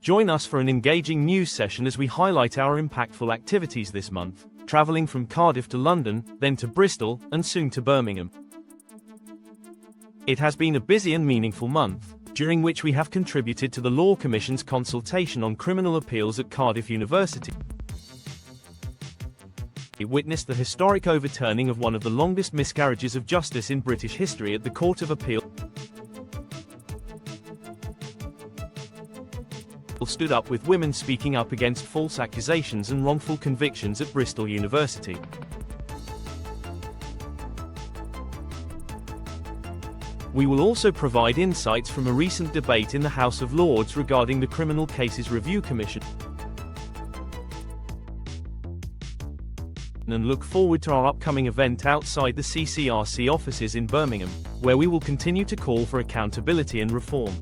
Join us for an engaging news session as we highlight our impactful activities this month, traveling from Cardiff to London, then to Bristol, and soon to Birmingham. It has been a busy and meaningful month, during which we have contributed to the Law Commission's consultation on criminal appeals at Cardiff University. It witnessed the historic overturning of one of the longest miscarriages of justice in British history at the Court of Appeal. Stood up with women speaking up against false accusations and wrongful convictions at Bristol University. We will also provide insights from a recent debate in the House of Lords regarding the Criminal Cases Review Commission, and look forward to our upcoming event outside the CCRC offices in Birmingham, where we will continue to call for accountability and reform.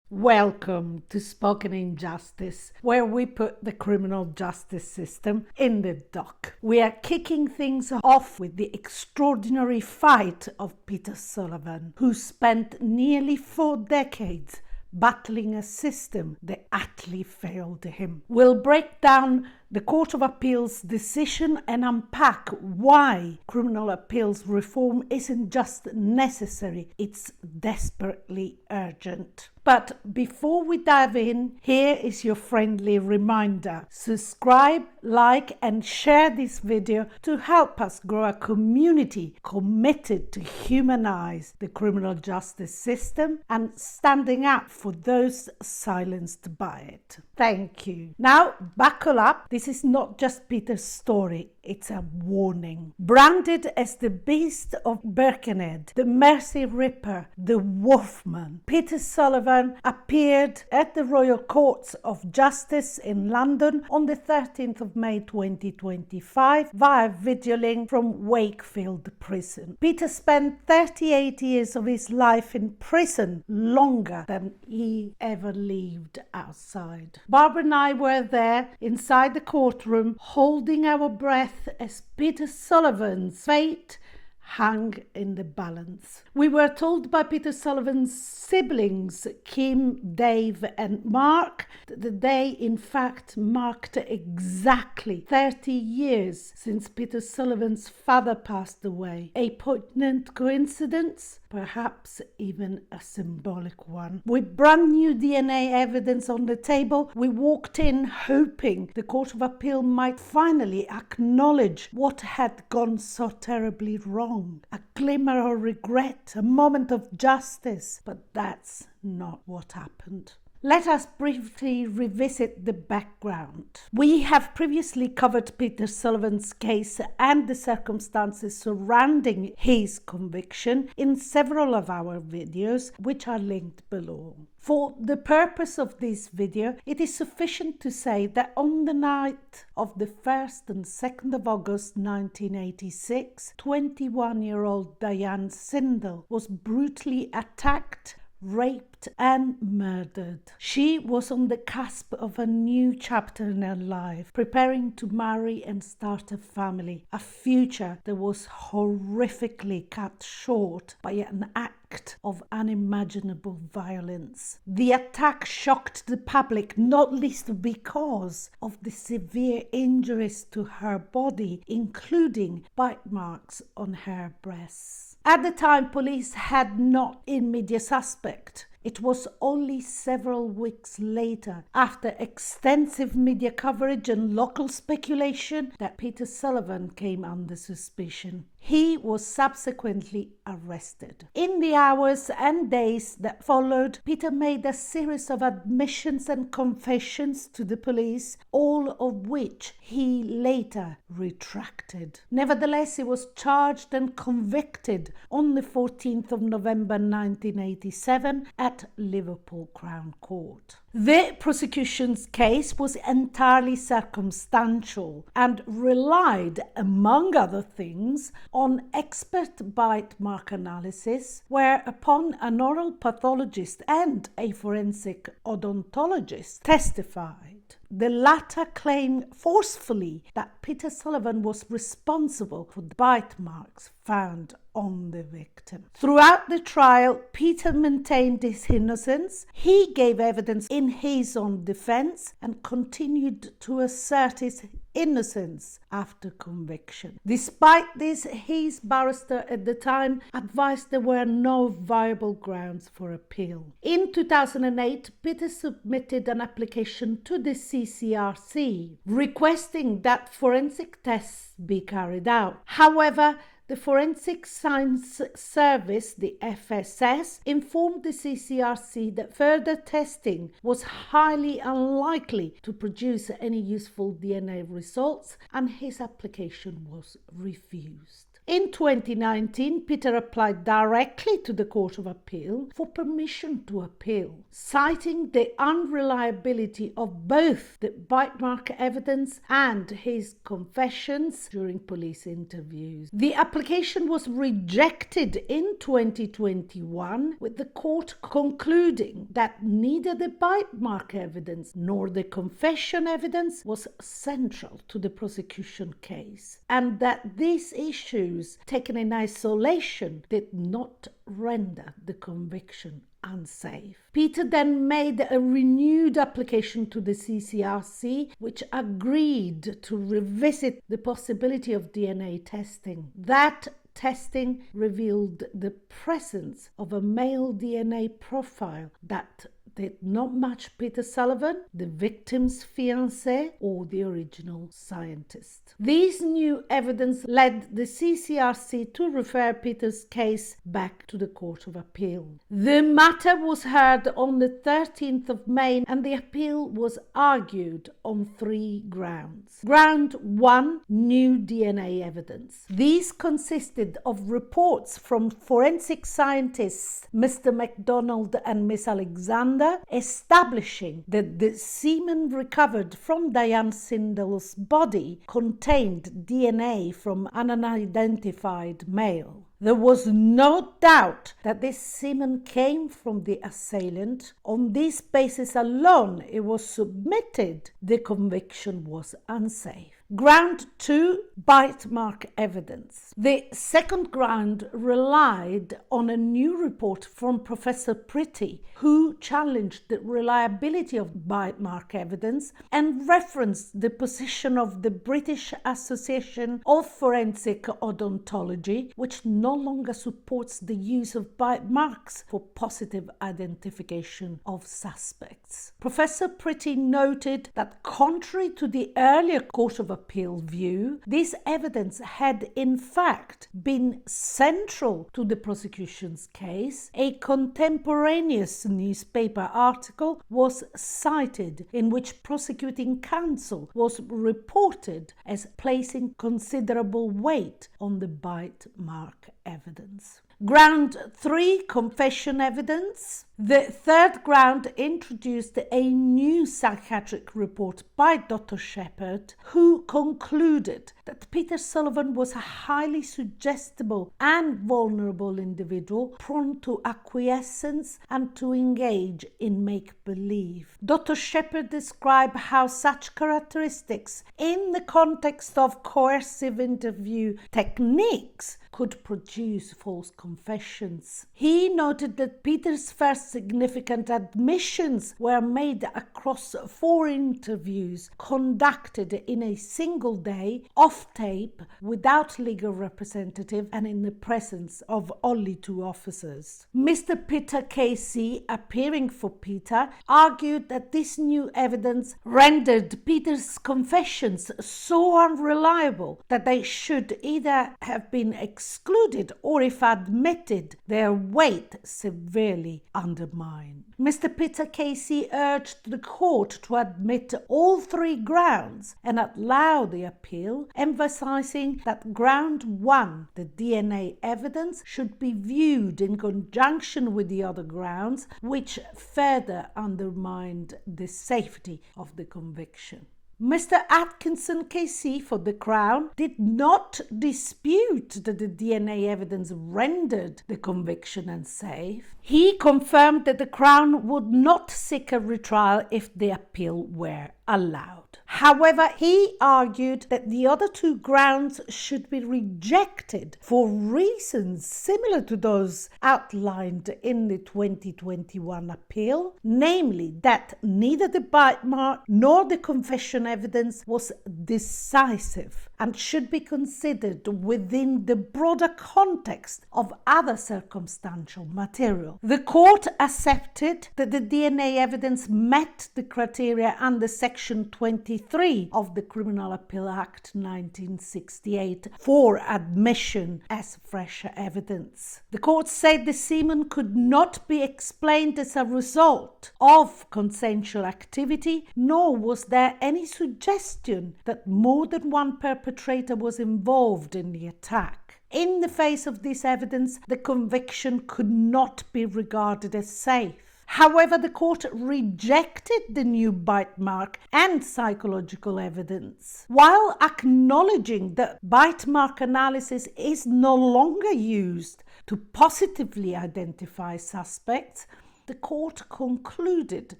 Welcome to Spoken Injustice, where we put the criminal justice system in the dock. We are kicking things off with the extraordinary fight of Peter Sullivan, who spent nearly 4 decades battling a system that utterly failed him. We'll break down the Court of Appeal's decision and unpack why criminal appeals reform isn't just necessary, it's desperately urgent. But before we dive in, here is your friendly reminder. Subscribe, like, and share this video to help us grow a community committed to humanize the criminal justice system and standing up for those silenced by it. Thank you. Now, buckle up. This is not just Peter's story, it's a warning. Branded as the Beast of Birkenhead, the Mercy Ripper, the Wolfman, Peter Sullivan appeared at the Royal Courts of Justice in London on the 13th of May 2025 via video link from Wakefield Prison. Peter spent 38 years of his life in prison, longer than he ever lived outside. Barbara and I were there inside the courtroom, holding our breath as Peter Sullivan's fate hung in the balance. We were told by Peter Sullivan's siblings, Kim, Dave and Mark, that the day in fact marked exactly 30 years since Peter Sullivan's father passed away. A poignant coincidence? Perhaps even a symbolic one. With brand new DNA evidence on the table, we walked in hoping the Court of Appeal might finally acknowledge what had gone so terribly wrong. A glimmer of regret, a moment of justice, but that's not what happened. Let us briefly revisit the background. We have previously covered Peter Sullivan's case and the circumstances surrounding his conviction in several of our videos, which are linked below. For the purpose of this video, it is sufficient to say that on the night of the 1st and 2nd of August 1986, 21-year-old Diane Sindel was brutally attacked, raped and murdered. She was on the cusp of a new chapter in her life, preparing to marry and start a family, a future that was horrifically cut short by an act of unimaginable violence. The attack shocked the public, not least because of the severe injuries to her body, including bite marks on her breasts. At the time, police had not immediate suspect. It was only several weeks later, after extensive media coverage and local speculation, that Peter Sullivan came under suspicion. He was subsequently arrested. In the hours and days that followed, Peter made a series of admissions and confessions to the police, all of which he later retracted. Nevertheless, he was charged and convicted on the 14th of November 1987 at Liverpool Crown Court. The prosecution's case was entirely circumstantial and relied, among other things, on expert bite mark analysis, whereupon an oral pathologist and a forensic odontologist testified. The latter claimed forcefully that Peter Sullivan was responsible for the bite marks found on the victim. Throughout the trial, Peter maintained his innocence. He gave evidence in his own defense and continued to assert his innocence after conviction. Despite this, his barrister at the time advised there were no viable grounds for appeal. In 2008, Peter submitted an application to the CCRC requesting that forensic tests be carried out. However, the Forensic Science Service, the FSS, informed the CCRC that further testing was highly unlikely to produce any useful DNA results, and his application was refused. In 2019, Peter applied directly to the Court of Appeal for permission to appeal, citing the unreliability of both the bite mark evidence and his confessions during police interviews. The application was rejected in 2021, with the court concluding that neither the bite mark evidence nor the confession evidence was central to the prosecution case, and that these issues taken in isolation did not render the conviction unsafe. Peter then made a renewed application to the CCRC, which agreed to revisit the possibility of DNA testing. That testing revealed the presence of a male DNA profile that did not match Peter Sullivan, the victim's fiancé, or the original scientist. This new evidence led the CCRC to refer Peter's case back to the Court of Appeal. The matter was heard on the 13th of May, and the appeal was argued on 3 grounds. Ground 1, new DNA evidence. These consisted of reports from forensic scientists Mr. MacDonald and Miss Alexander, establishing that the semen recovered from Diane Sindle's body contained DNA from an unidentified male. There was no doubt that this semen came from the assailant. On this basis alone, it was submitted. The conviction was unsafe. Ground 2, bite mark evidence. The second ground relied on a new report from Professor Pretty, who challenged the reliability of bite mark evidence and referenced the position of the British Association of Forensic Odontology, which no longer supports the use of bite marks for positive identification of suspects. Professor Pretty noted that contrary to the earlier Court of Appeal view, this evidence had in fact been central to the prosecution's case. A contemporaneous newspaper article was cited in which prosecuting counsel was reported as placing considerable weight on the bite mark evidence. Ground 3, confession evidence. The third ground introduced a new psychiatric report by Dr. Shepherd, who concluded that Peter Sullivan was a highly suggestible and vulnerable individual, prone to acquiescence and to engage in make-believe. Dr. Shepherd described how such characteristics, in the context of coercive interview techniques, could produce false confessions. He noted that Peter's first significant admissions were made across 4 interviews conducted in a single day, off tape, without legal representative, and in the presence of only 2 officers. Mr. Peter Casey, appearing for Peter, argued that this new evidence rendered Peter's confessions so unreliable that they should either have been excluded or, if admitted, their weight severely undermined. Mr. Peter Casey urged the court to admit all 3 grounds and allow the appeal, emphasizing that ground 1, the DNA evidence, should be viewed in conjunction with the other grounds, which further undermined the safety of the conviction. Mr. Atkinson KC for the Crown did not dispute that the DNA evidence rendered the conviction unsafe. He confirmed that the Crown would not seek a retrial if the appeal were allowed. However, he argued that the other two grounds should be rejected for reasons similar to those outlined in the 2021 appeal, namely that neither the bite mark nor the confession evidence was decisive and should be considered within the broader context of other circumstantial material. The court accepted that the DNA evidence met the criteria under Section 23 of the Criminal Appeal Act 1968 for admission as fresh evidence. The court said the semen could not be explained as a result of consensual activity, nor was there any suggestion that more than one perpetrator was involved in the attack. In the face of this evidence, the conviction could not be regarded as safe. However, the court rejected the new bite mark and psychological evidence. While acknowledging that bite mark analysis is no longer used to positively identify suspects, the court concluded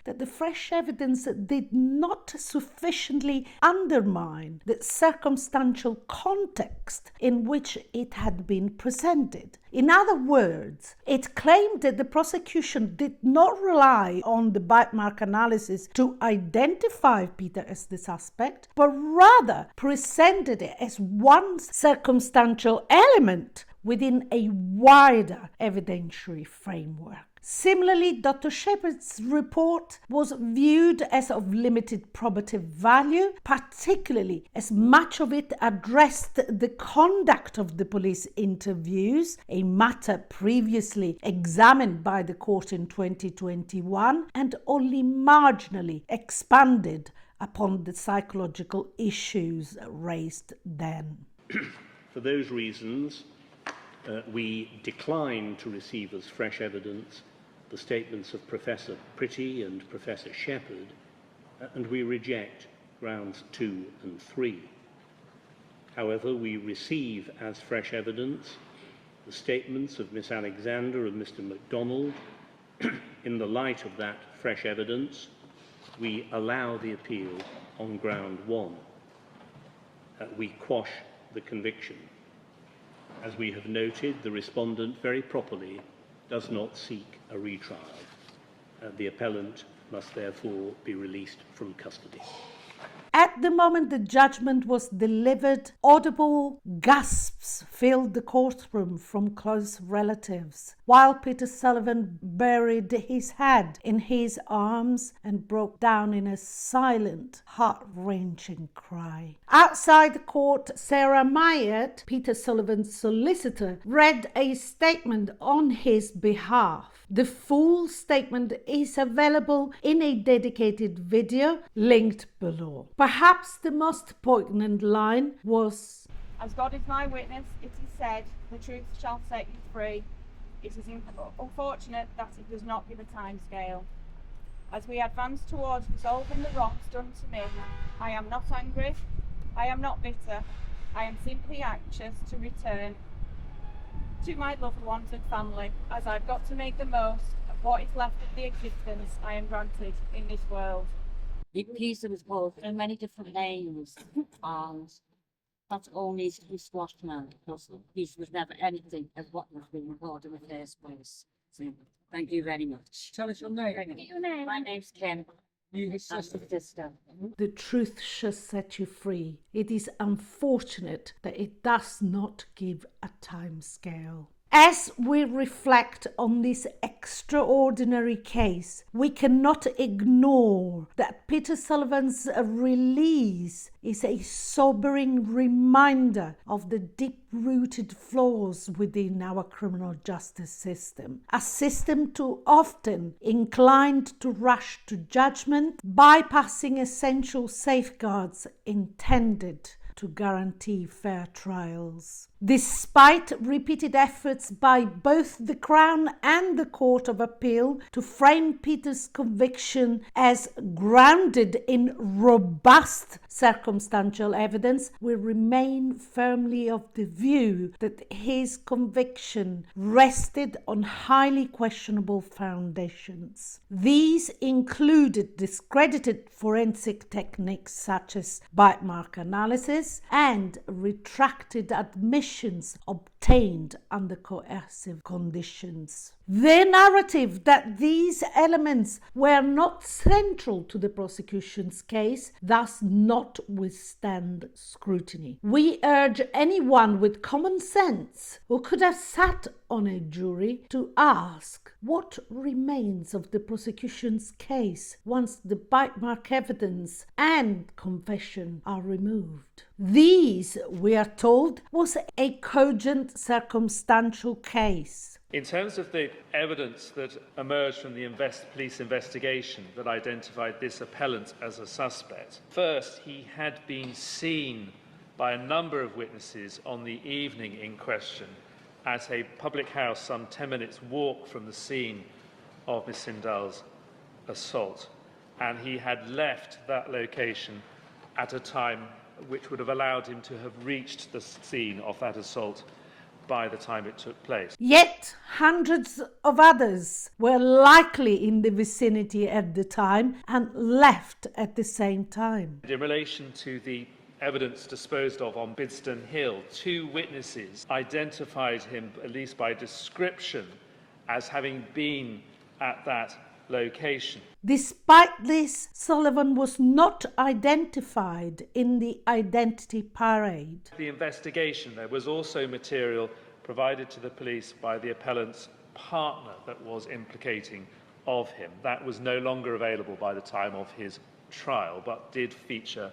that the fresh evidence did not sufficiently undermine the circumstantial context in which it had been presented. In other words, it claimed that the prosecution did not rely on the bite mark analysis to identify Peter as the suspect, but rather presented it as one circumstantial element within a wider evidentiary framework. Similarly, Dr. Shepherd's report was viewed as of limited probative value, particularly as much of it addressed the conduct of the police interviews, a matter previously examined by the court in 2021, and only marginally expanded upon the psychological issues raised then. For those reasons, we decline to receive as fresh evidence the statements of Professor Pretty and Professor Shepherd, and we reject grounds 2 and 3. However, we receive as fresh evidence the statements of Miss Alexander and Mr. MacDonald. In the light of that fresh evidence, we allow the appeal on ground 1. We quash the conviction. As we have noted, the respondent very properly does not seek a retrial. The appellant must therefore be released from custody. At the moment the judgment was delivered, audible gasps filled the courtroom from close relatives, while Peter Sullivan buried his head in his arms and broke down in a silent, heart-wrenching cry. Outside the court, Sarah Myatt, Peter Sullivan's solicitor, read a statement on his behalf. The full statement is available in a dedicated video linked below. Perhaps the most poignant line was, "As God is my witness, it is said, the truth shall set you free. It is unfortunate that it does not give a time scale. As we advance towards resolving the wrongs done to me, I am not angry, I am not bitter, I am simply anxious to return to my loved ones and family, as I've got to make the most of what is left of the existence I am granted in this world." Peter was called so many different names, and that all needs to be squashed now, because Peter was never anything of what was being called in the first place. So, thank you very much. Tell us your name. My name's Kim. That's the sister. "The truth shall set you free. It is unfortunate that it does not give a time scale." As we reflect on this extraordinary case, we cannot ignore that Peter Sullivan's release is a sobering reminder of the deep-rooted flaws within our criminal justice system. A system too often inclined to rush to judgment, bypassing essential safeguards intended to guarantee fair trials. Despite repeated efforts by both the Crown and the Court of Appeal to frame Peter's conviction as grounded in robust circumstantial evidence, we remain firmly of the view that his conviction rested on highly questionable foundations. These included discredited forensic techniques such as bite mark analysis and retracted admissions obtained under coercive conditions. The narrative that these elements were not central to the prosecution's case thus not withstand scrutiny. We urge anyone with common sense who could have sat on a jury to ask what remains of the prosecution's case once the bite mark evidence and confession are removed. These, we are told, was a cogent circumstantial case. In terms of the evidence that emerged from the police investigation that identified this appellant as a suspect, first, he had been seen by a number of witnesses on the evening in question at a public house some 10 minutes walk from the scene of Miss Sindal's assault, and he had left that location at a time which would have allowed him to have reached the scene of that assault by the time it took place. Yet hundreds of others were likely in the vicinity at the time and left at the same time. In relation to the evidence disposed of on Bidston Hill, 2 witnesses identified him, at least by description, as having been at that location. Despite this, Sullivan was not identified in the identity parade. The investigation, there was also material provided to the police by the appellant's partner that was implicating of him. That was no longer available by the time of his trial, but did feature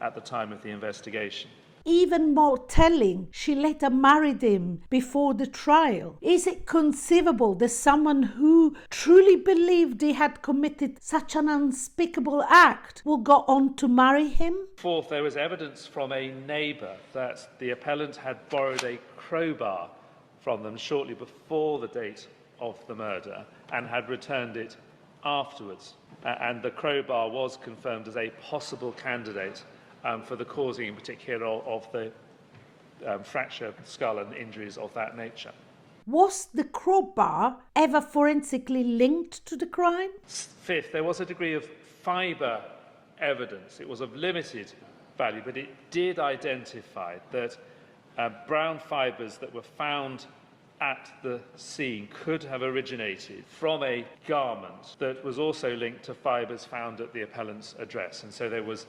at the time of the investigation. Even more telling, she later married him before the trial. Is it conceivable that someone who truly believed he had committed such an unspeakable act will go on to marry him? Fourth, there was evidence from a neighbour that the appellant had borrowed a crowbar from them shortly before the date of the murder and had returned it afterwards. And the crowbar was confirmed as a possible candidate for the causing, in particular, of the fracture, skull and injuries of that nature. Was the crowbar ever forensically linked to the crime? Fifth, there was a degree of fibre evidence. It was of limited value, but it did identify that brown fibres that were found at the scene could have originated from a garment that was also linked to fibres found at the appellant's address. And so there was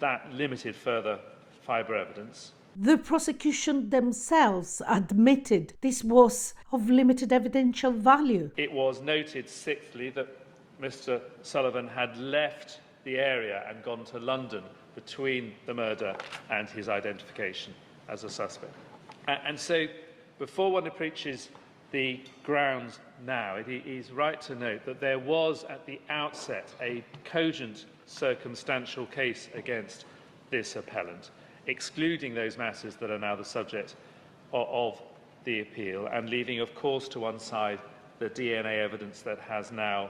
that limited further fibre evidence. The prosecution themselves admitted this was of limited evidential value. It was noted, sixthly, that Mr. Sullivan had left the area and gone to London between the murder and his identification as a suspect. And so, before one approaches the grounds now, it is right to note that there was at the outset a cogent circumstantial case against this appellant, excluding those matters that are now the subject of the appeal and leaving, of course, to one side the DNA evidence that has now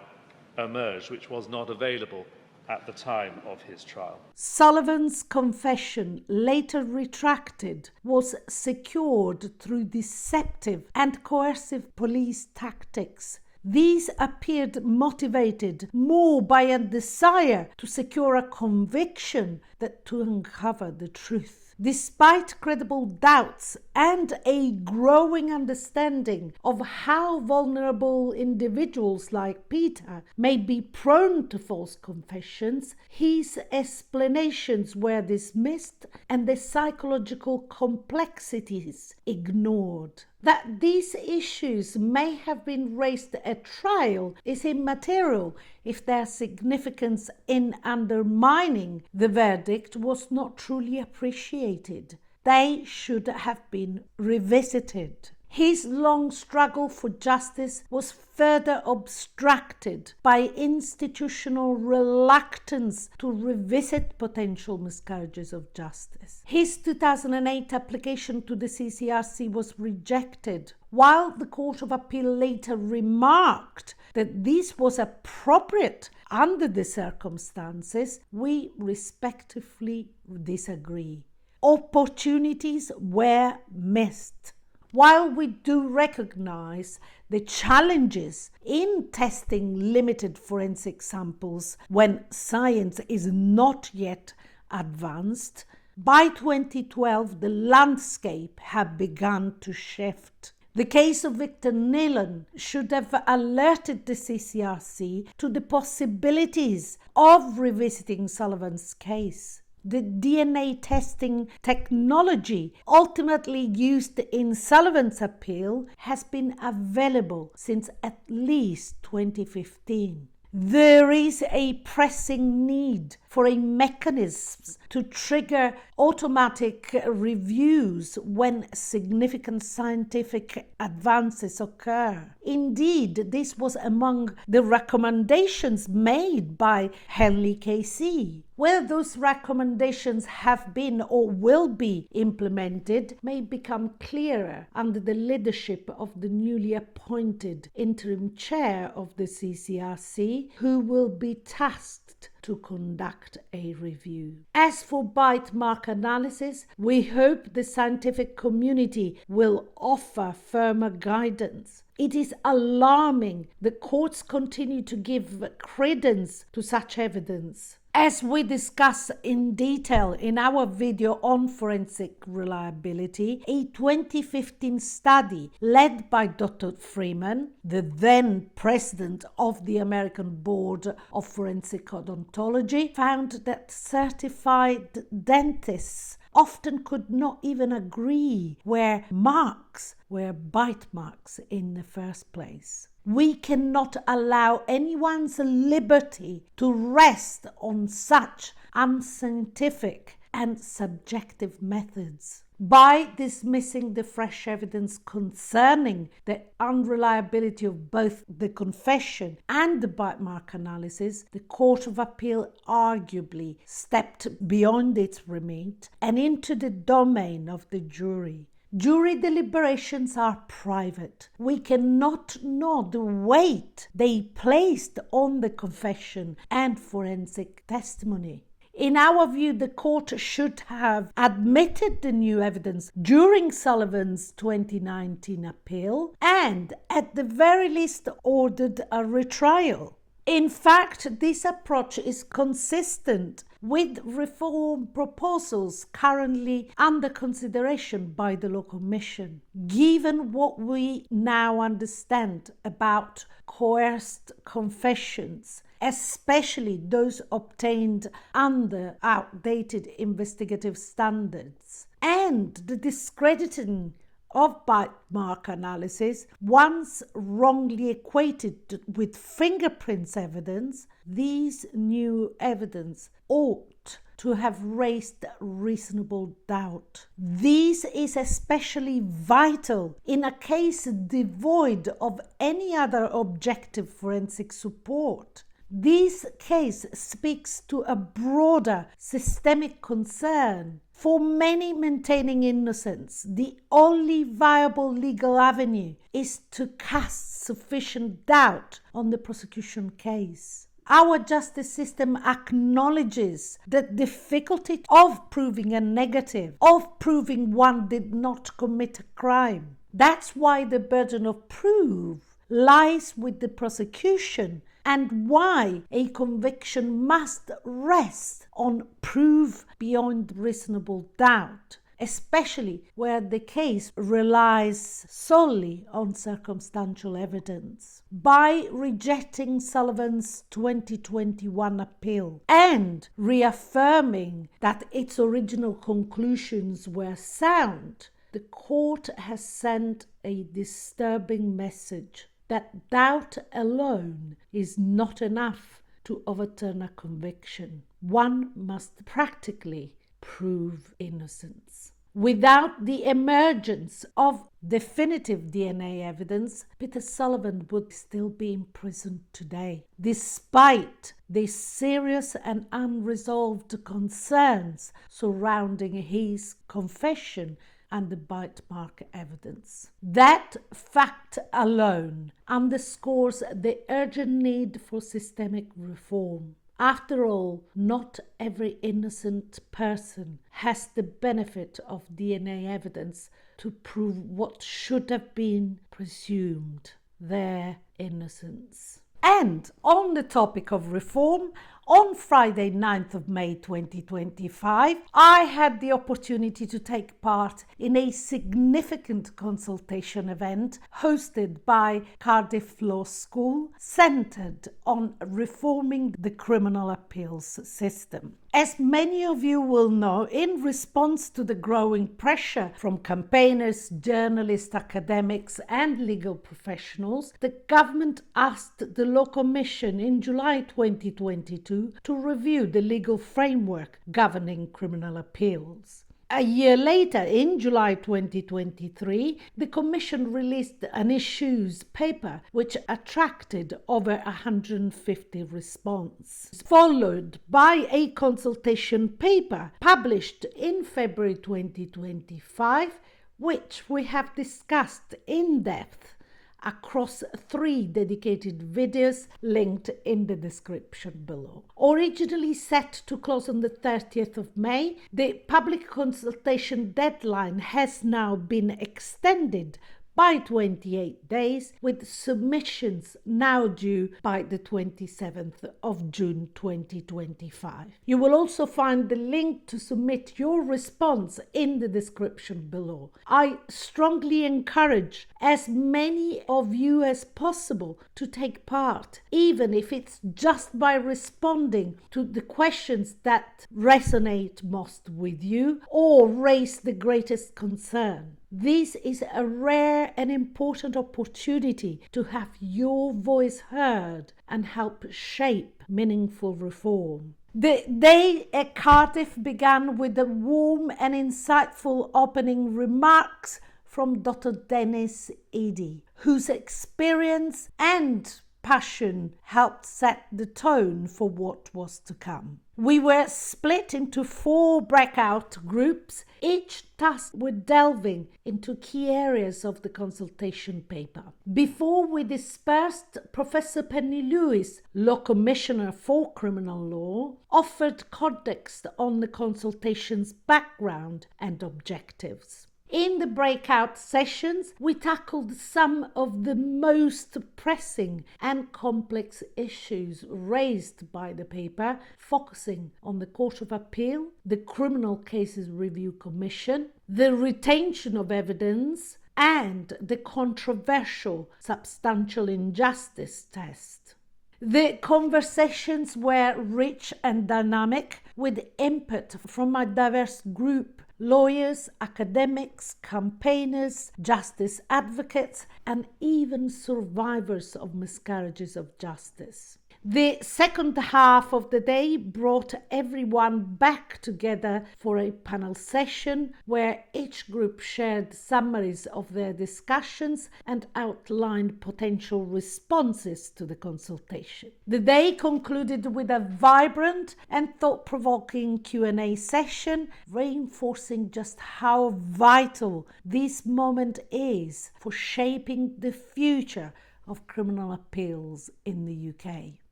emerged, which was not available at the time of his trial. Sullivan's confession, later retracted, was secured through deceptive and coercive police tactics. These appeared motivated more by a desire to secure a conviction than to uncover the truth. Despite credible doubts and a growing understanding of how vulnerable individuals like Peter may be prone to false confessions, his explanations were dismissed and the psychological complexities ignored. That these issues may have been raised at trial is immaterial if their significance in undermining the verdict was not truly appreciated. They should have been revisited. His long struggle for justice was further obstructed by institutional reluctance to revisit potential miscarriages of justice. His 2008 application to the CCRC was rejected, while the Court of Appeal later remarked that this was appropriate under the circumstances. We respectfully disagree. Opportunities were missed. While we do recognize the challenges in testing limited forensic samples when science is not yet advanced, by 2012 the landscape had begun to shift. The case of Victor Nillen should have alerted the CCRC to the possibilities of revisiting Sullivan's case. The DNA testing technology ultimately used in Sullivan's appeal has been available since at least 2015. There is a pressing need for a mechanism to trigger automatic reviews when significant scientific advances occur. Indeed, this was among the recommendations made by Henley KC. Whether those recommendations have been or will be implemented may become clearer under the leadership of the newly appointed interim chair of the CCRC, who will be tasked to conduct a review. As for bite mark analysis, we hope the scientific community will offer firmer guidance. It is alarming that courts continue to give credence to such evidence. As we discuss in detail in our video on forensic reliability, a 2015 study led by Dr. Freeman, the then president of the American Board of Forensic Odontology, found that certified dentists often could not even agree where marks were bite marks in the first place. We cannot allow anyone's liberty to rest on such unscientific and subjective methods. By dismissing the fresh evidence concerning the unreliability of both the confession and the bite mark analysis, the Court of Appeal arguably stepped beyond its remit and into the domain of the jury. Jury deliberations are private. We cannot know the weight they placed on the confession and forensic testimony. In our view, the court should have admitted the new evidence during Sullivan's 2019 appeal and, at the very least, ordered a retrial. In fact, this approach is consistent with reform proposals currently under consideration by the Law Commission. Given what we now understand about coerced confessions, especially those obtained under outdated investigative standards, and the discrediting of bite mark analysis, once wrongly equated with fingerprints evidence, these new evidence ought to have raised reasonable doubt. This is especially vital in a case devoid of any other objective forensic support. This case speaks to a broader systemic concern. For many maintaining innocence, the only viable legal avenue is to cast sufficient doubt on the prosecution case. Our justice system acknowledges the difficulty of proving a negative, of proving one did not commit a crime. That's why the burden of proof lies with the prosecution, and why a conviction must rest on proof beyond reasonable doubt, especially where the case relies solely on circumstantial evidence. By rejecting Sullivan's 2021 appeal and reaffirming that its original conclusions were sound, the court has sent a disturbing message that doubt alone is not enough to overturn a conviction. One must practically prove innocence. Without the emergence of definitive DNA evidence, Peter Sullivan would still be in prison today, despite the serious and unresolved concerns surrounding his confession and the bite mark evidence. That fact alone underscores the urgent need for systemic reform. After all, not every innocent person has the benefit of DNA evidence to prove what should have been presumed, their innocence. And on the topic of reform, on Friday 9th of May 2025, I had the opportunity to take part in a significant consultation event hosted by Cardiff Law School, centred on reforming the criminal appeals system. As many of you will know, in response to the growing pressure from campaigners, journalists, academics and legal professionals, the government asked the Law Commission in July 2022 to review the legal framework governing criminal appeals. A year later, in July 2023, the Commission released an issues paper which attracted over 150 responses, followed by a consultation paper published in February 2025, which we have discussed in depth across 3 dedicated videos linked in the description below. Originally set to close on the 30th of May, the public consultation deadline has now been extended by 28 days, with submissions now due by the 27th of June 2025. You will also find the link to submit your response in the description below. I strongly encourage as many of you as possible to take part, even if it's just by responding to the questions that resonate most with you or raise the greatest concern. This is a rare and important opportunity to have your voice heard and help shape meaningful reform. The day at Cardiff began with the warm and insightful opening remarks from Dr. Dennis Eady, whose experience and passion helped set the tone for what was to come. We were split into 4 breakout groups, each tasked with delving into key areas of the consultation paper. Before we dispersed, Professor Penny Lewis, Law Commissioner for Criminal Law, offered context on the consultation's background and objectives. In the breakout sessions, we tackled some of the most pressing and complex issues raised by the paper, focusing on the Court of Appeal, the Criminal Cases Review Commission, the retention of evidence, and the controversial substantial injustice test. The conversations were rich and dynamic, with input from a diverse group: lawyers, academics, campaigners, justice advocates, and even survivors of miscarriages of justice. The second half of the day brought everyone back together for a panel session where each group shared summaries of their discussions and outlined potential responses to the consultation. The day concluded with a vibrant and thought-provoking Q&A session, reinforcing just how vital this moment is for shaping the future of criminal appeals in the UK.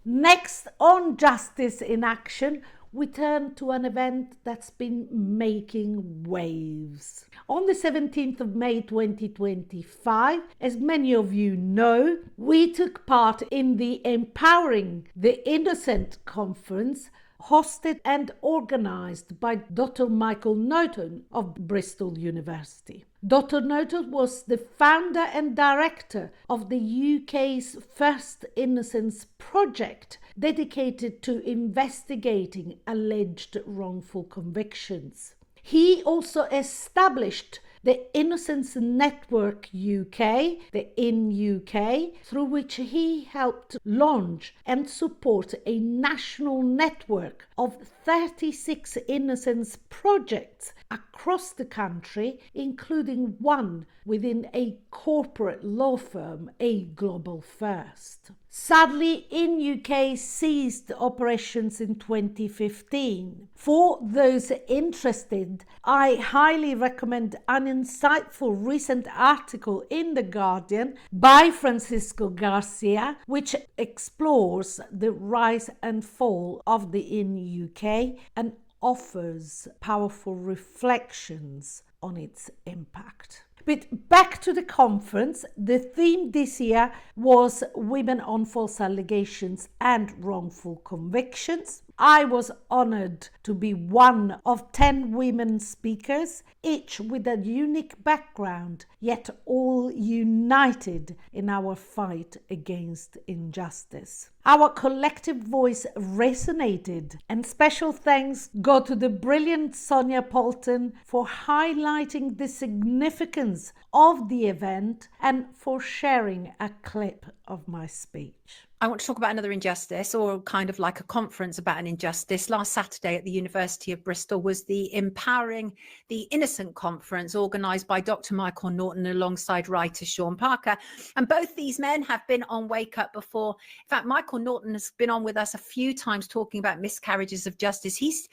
Next, on Justice in Action, we turn to an event that's been making waves. On the 17th of May 2025, as many of you know, we took part in the Empowering the Innocent conference, hosted and organised by Dr. Michael Norton of Bristol University. Dr. Norton was the founder and director of the UK's first Innocence project, dedicated to investigating alleged wrongful convictions. He also established the Innocence Network UK, the In UK, through which he helped launch and support a national network of 36 innocence projects across the country, including one within a corporate law firm, a global first. Sadly, In UK ceased operations in 2015. For those interested, I highly recommend an insightful recent article in The Guardian by Francisco Garcia, which explores the rise and fall of the In UK and offers powerful reflections on its impact. But back to the conference, the theme this year was Women on False Allegations and Wrongful Convictions. I was honoured to be one of 10 women speakers, each with a unique background, yet all united in our fight against injustice. Our collective voice resonated, and special thanks go to the brilliant Sonia Polton for highlighting the significance of the event and for sharing a clip of my speech. I want to talk about another injustice, or kind of like a conference about an injustice. Last Saturday at the University of Bristol was the Empowering the Innocent conference, organised by Dr. Michael Norton alongside writer Sean Parker. And both these men have been on Wake Up before. In fact, Michael Norton has been on with us a few times talking about miscarriages of justice. He's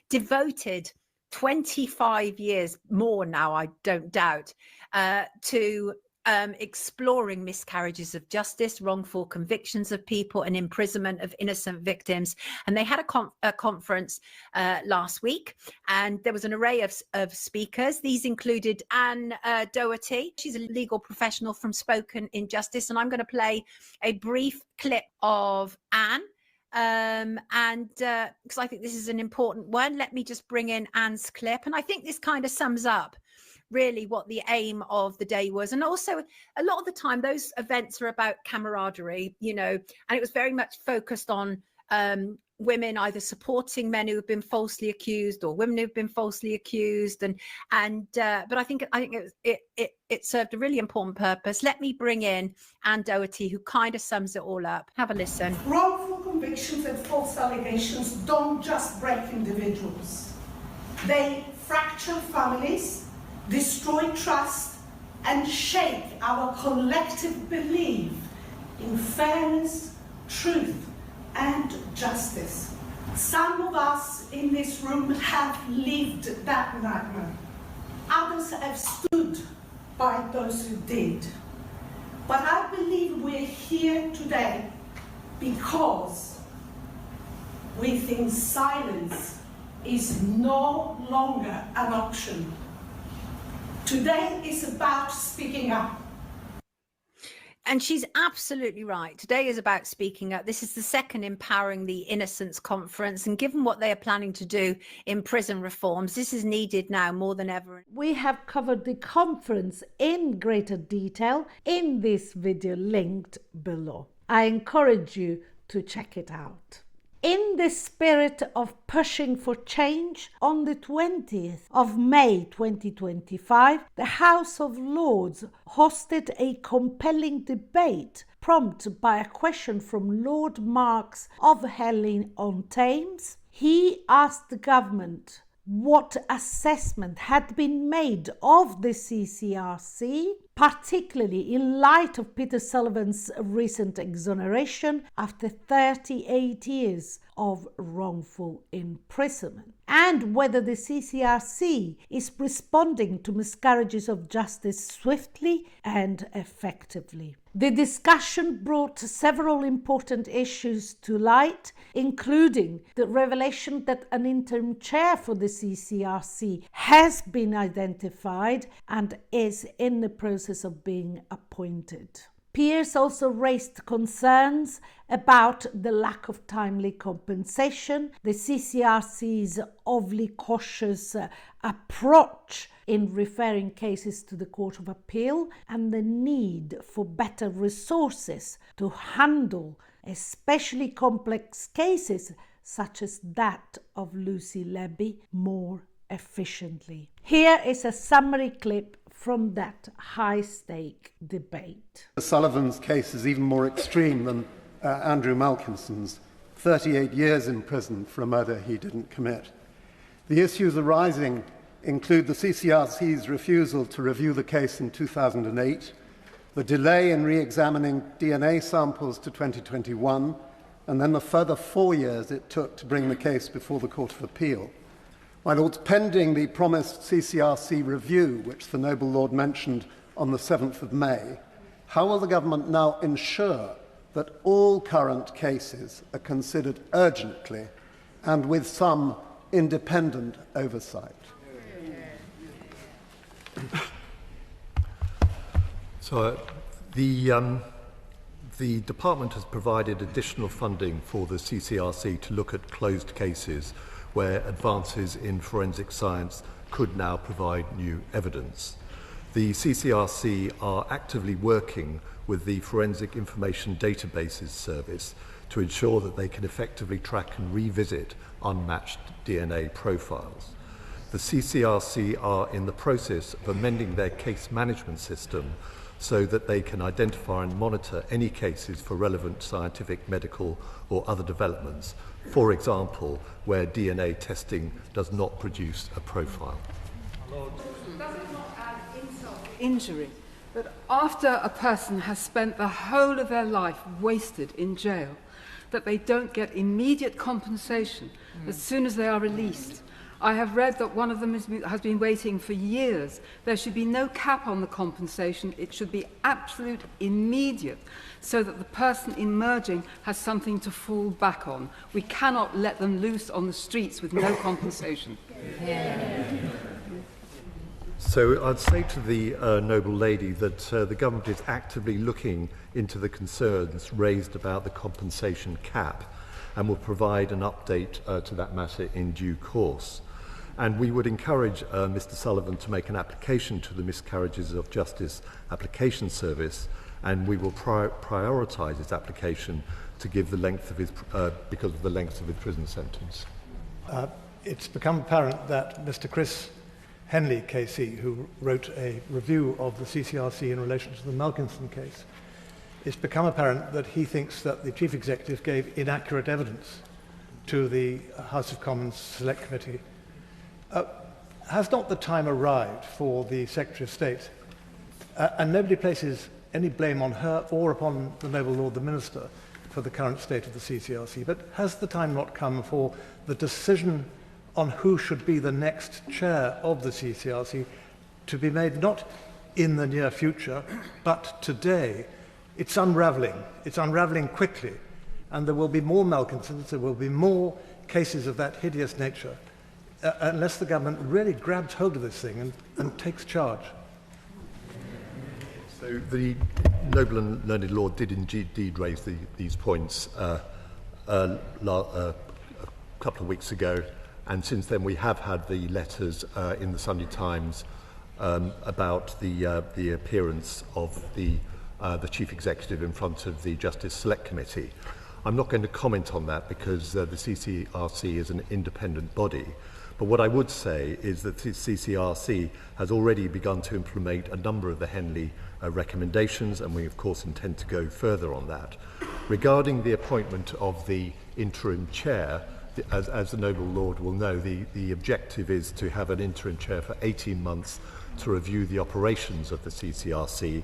devoted 25 years more now, I don't doubt, to exploring miscarriages of justice, wrongful convictions of people, and imprisonment of innocent victims. And they had a conference last week, and there was an array of speakers. These included Anne Doherty. She's a legal professional from Spoken Injustice, and I'm going to play a brief clip of Anne. And because I think this is an important one, let me just bring in Anne's clip. And I think this kind of sums up really what the aim of the day was. And also a lot of the time those events are about camaraderie, you know, and it was very much focused on women either supporting men who have been falsely accused or women who've been falsely accused, but I think it served a really important purpose. Let me bring in Anne Doherty, who kind of sums it all up. Have a listen. Wrongful convictions and false allegations don't just break individuals. They fracture families, destroy trust, and shake our collective belief in fairness, truth, and justice. Some of us in this room have lived that nightmare. Others have stood by those who did. But I believe we're here today because we think silence is no longer an option. Today is about speaking up. And she's absolutely right. Today is about speaking up. This is the second Empowering the Innocence conference. And given what they are planning to do in prison reforms, this is needed now more than ever. We have covered the conference in greater detail in this video linked below. I encourage you to check it out. In the spirit of pushing for change, on the 20th of May 2025, the House of Lords hosted a compelling debate prompted by a question from Lord Marks of Henley-on-Thames. He asked the government what assessment had been made of the CCRC, particularly in light of Peter Sullivan's recent exoneration after 38 years of wrongful imprisonment, and whether the CCRC is responding to miscarriages of justice swiftly and effectively. The discussion brought several important issues to light, including the revelation that an interim chair for the CCRC has been identified and is in the process of being appointed. Peers also raised concerns about the lack of timely compensation, the CCRC's overly cautious approach in referring cases to the Court of Appeal, and the need for better resources to handle especially complex cases such as that of Lucy Lebby more efficiently. Here is a summary clip from that high-stake debate. Sullivan's case is even more extreme than Andrew Malkinson's, 38 years in prison for a murder he didn't commit. The issues arising include the CCRC's refusal to review the case in 2008, the delay in re-examining DNA samples to 2021, and then the further 4 years it took to bring the case before the Court of Appeal. While it's pending the promised CCRC review, which the Noble Lord mentioned on the 7th of May, how will the government now ensure that all current cases are considered urgently and with some independent oversight? So the department has provided additional funding for the CCRC to look at closed cases where advances in forensic science could now provide new evidence. The CCRC are actively working with the Forensic Information Databases Service to ensure that they can effectively track and revisit unmatched DNA profiles. The CCRC are in the process of amending their case management system so that they can identify and monitor any cases for relevant scientific, medical or other developments, for example, where DNA testing does not produce a profile. Does it not add insult to injury that after a person has spent the whole of their life wasted in jail, that they don't get immediate compensation as soon as they are released? I have read that one of them has been waiting for years. There should be no cap on the compensation. It should be absolute, immediate, so that the person emerging has something to fall back on. We cannot let them loose on the streets with no compensation. So I'd say to the noble lady that the government is actively looking into the concerns raised about the compensation cap and will provide an update to that matter in due course. And we would encourage Mr. Sullivan to make an application to the Miscarriages of Justice Application Service, and we will prioritise his application to give the length of his, because of the length of his prison sentence. It's become apparent that Mr. Chris Henley, KC, who wrote a review of the CCRC in relation to the Malkinson case, it's become apparent that he thinks that the Chief Executive gave inaccurate evidence to the House of Commons Select Committee. Has not the time arrived for the Secretary of State, and nobody places any blame on her or upon the Noble Lord the Minister for the current state of the CCRC, but has the time not come for the decision on who should be the next chair of the CCRC to be made not in the near future, but today? It's unravelling quickly, and there will be more Malkinsons, there will be more cases of that hideous nature, unless the government really grabs hold of this thing and takes charge. So the noble and learned Lord did indeed raise these points a couple of weeks ago, and since then we have had the letters in the Sunday Times about the appearance of the Chief Executive in front of the Justice Select Committee. I'm not going to comment on that because the CCRC is an independent body. But what I would say is that the CCRC has already begun to implement a number of the Henley recommendations, and we of course intend to go further on that. Regarding the appointment of the interim chair, as the Noble Lord will know, the objective is to have an interim chair for 18 months to review the operations of the CCRC.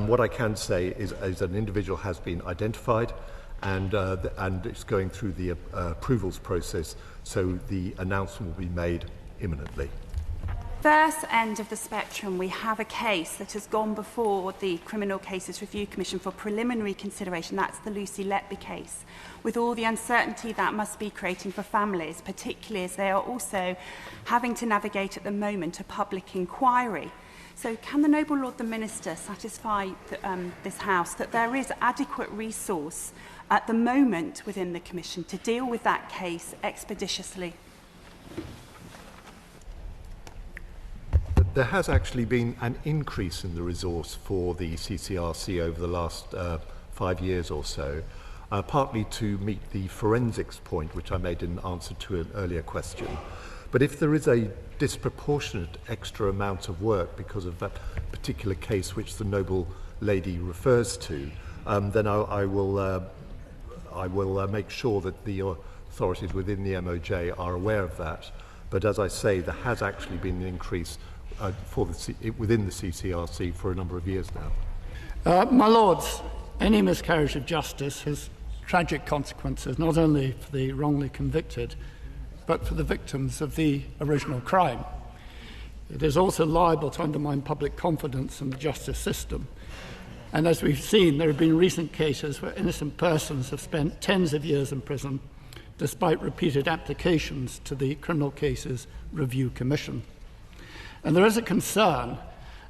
What I can say is an individual has been identified, and it's going through the approvals process, so the announcement will be made imminently. First end of the spectrum, we have a case that has gone before the Criminal Cases Review Commission for preliminary consideration. That's the Lucy Letby case, with all the uncertainty that must be creating for families, particularly as they are also having to navigate at the moment a public inquiry. So can the Noble Lord the Minister satisfy this House that there is adequate resource at the moment within the Commission to deal with that case expeditiously? There has actually been an increase in the resource for the CCRC over the last 5 years or so, partly to meet the forensics point, which I made in answer to an earlier question, But if there is a disproportionate extra amount of work because of that particular case which the noble lady refers to, then I will make sure that the authorities within the MOJ are aware of that. But as I say, there has actually been an increase within the CCRC for a number of years now. My Lords, any miscarriage of justice has tragic consequences, not only for the wrongly convicted, but for the victims of the original crime. It is also liable to undermine public confidence in the justice system. And as we've seen, there have been recent cases where innocent persons have spent tens of years in prison despite repeated applications to the Criminal Cases Review Commission. And there is a concern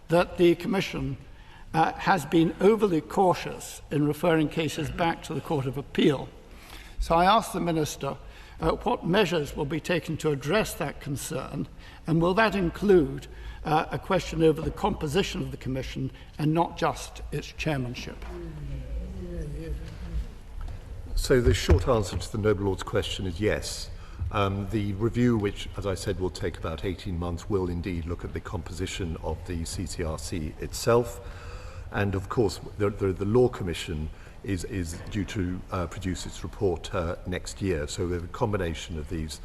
that the Commission has been overly cautious in referring cases back to the Court of Appeal. So I ask the Minister what measures will be taken to address that concern, and will that include a question over the composition of the Commission and not just its chairmanship? So the short answer to the noble Lord's question is yes. The review, which, as I said, will take about 18 months, will indeed look at the composition of the CCRC itself. And of course, the Law Commission is due to produce its report next year. So there's a combination of these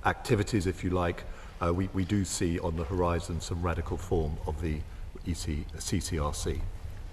activities, if you like. We do see on the horizon some radical form of the CCRC.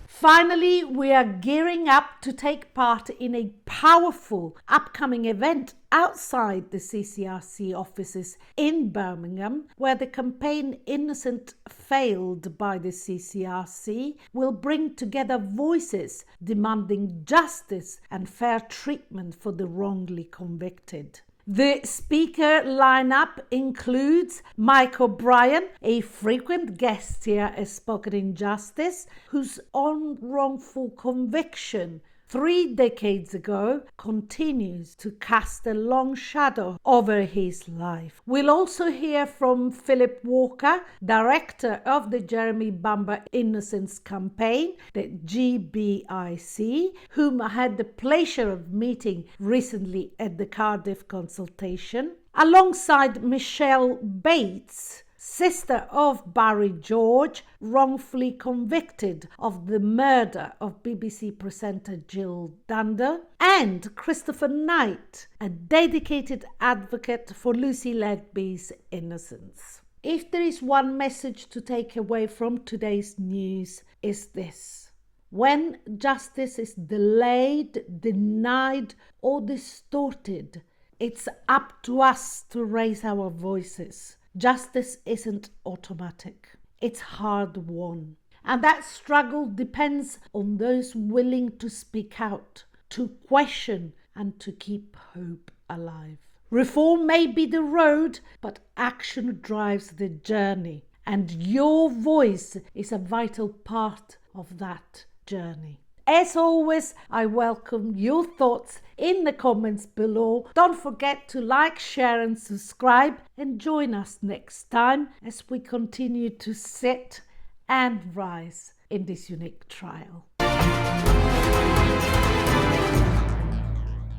Finally, we are gearing up to take part in a powerful upcoming event outside the CCRC offices in Birmingham, where the campaign Innocence failed by the CCRC will bring together voices demanding justice and fair treatment for the wrongly convicted. The speaker lineup includes Mike O'Brien, a frequent guest here at Spoken Injustice, whose own wrongful conviction 3 decades ago continues to cast a long shadow over his life. We'll also hear from Philip Walker, director of the Jeremy Bamber Innocence campaign, the GBIC, whom I had the pleasure of meeting recently at the Cardiff Consultation, alongside Michelle Bates, sister of Barry George, wrongfully convicted of the murder of BBC presenter Jill Dundar, and Christopher Knight, a dedicated advocate for Lucy Letby's innocence. If there is one message to take away from today's news, is this: when justice is delayed, denied, or distorted, it's up to us to raise our voices. Justice isn't automatic. It's hard-won. And that struggle depends on those willing to speak out, to question, and to keep hope alive. Reform may be the road, but action drives the journey. And your voice is a vital part of that journey. As always, I welcome your thoughts in the comments below. Don't forget to like, share and subscribe, and join us next time as we continue to sit and rise in this unique trial.